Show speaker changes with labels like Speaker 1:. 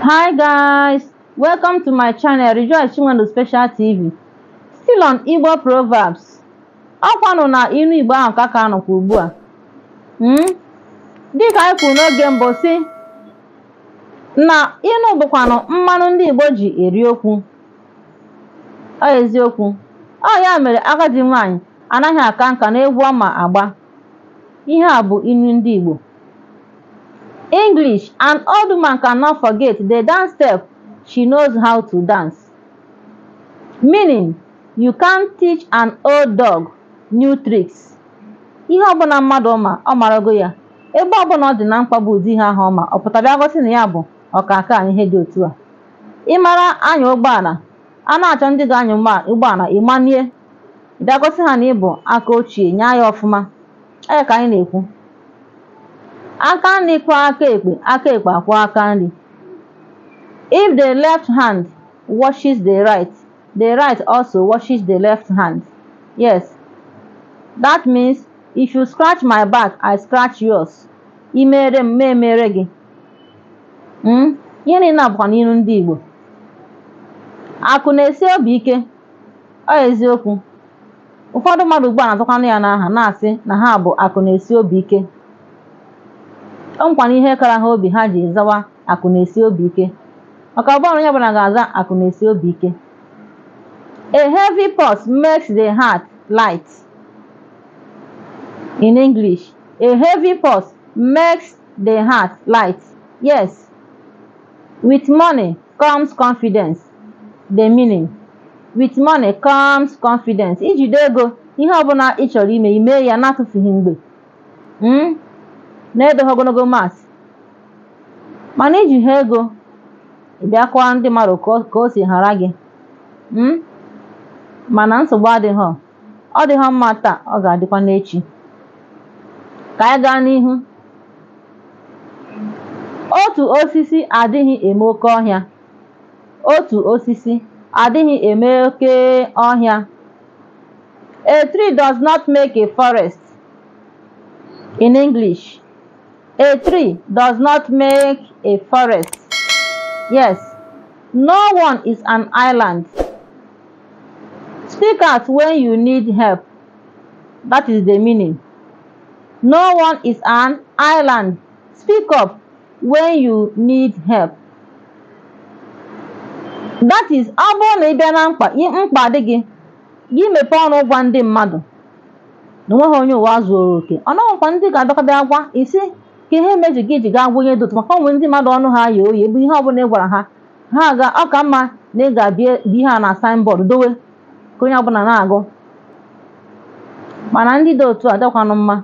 Speaker 1: Hi guys, welcome to my channel Rejoice Chinwendu Special TV. Still on Igbo Proverbs. Ọkwanụ na inu Igbo ahụ ka nọkwa ugbu a. Dịka anyị kwuru n'oge mbụ si na inu bụkwanụ mmanụ ndị Igbo ji eri okwu. Ọ eziokwu. Ọ ya mere agadi nwaanyị anaghị aka nka n'egwu ọma agba. Ihe a bụ inu ndị Igbo. English, an old woman cannot forget the dance step she knows how to dance. Meaning, you can't teach an old dog new tricks. Ihe ọbụla mmadụ ọ marago ya, ebe ọbụla ọ dị na mkpagbu ụdị ihe ahụ ọma, ọ pụtara gosi na ya bụ ọkaka anyị ihe dị otu a. Ị mara anya ụgbọala, a na-achọ ndị ga-anya ụgbọala ịmanie, bịa gosi ha na ị bụ aka ochie, nye ya ọfụma. Ee ka anyị na-ekwu. Aka nri kwa aka ekpe akwa aka nri. If the left hand washes the right also washes the left hand. Yes, that means if you scratch my back, I scratch yours. Imere m emere gị. Ihe niile bụkwa n'ilu ndị Igbo. Akụ na-esi obi ike. Ọ eziokwu. Ụfọdụ mmadụ ugbu a na-atụkwanụ ya n'aha na-asị na ha bụ akụ na-esi obi ike. Ọ nkwana ihe kara ha obi ha ji zawa akụ na-esi obi ike. Maka ọbụrụ onye ọbụla ga-aza akụ na-esi obi ike. A heavy purse makes the heart light. In English, a heavy purse makes the heart light. Yes. With money comes confidence. The meaning. With money comes confidence. Ijide ego, ihe ọbụla ị chọrọ ime ya na-atụfughị mgbe. Na-edoghị ogologo masị. Mana iji ha ego bịa kọwa ndị mmadụ ka o si ghara gị. Mana nsogbu adịghị. Ọ dịghị mma taa, ọ ga-adịkwa n'echi. Ka anyị gaa n'ihu. Otu osisi adịghị eme oke ọhịa. Otu osisi adịghị eme oke ọhịa. A tree does not make a forest. In English, a tree does not make a forest. Yes, no one is an island. Speak out when you need help. That is the meaning. No one is an island. Speak up when you need help. That is, ọ bụrụ na ị bịa na mkpa dị gị, gị mepee ọnụ gwa ndị mmadụ na onweghị onye ụwa zuoro oke. Ọ nọghịkwa ndị ga-adọkọta agwa isi ka ihe meji gị ji gaa gwa onye dị otu, maka onwe ndị mmadụ ọnụ ha ya oyi ebe ihe ọbụla ị gwara ha ọ ka mma na ị ga-abịa ihe a na signboard dowe ka onye ọbụla na-agụ. Mana ndị dị otu a dịkwanụ mma.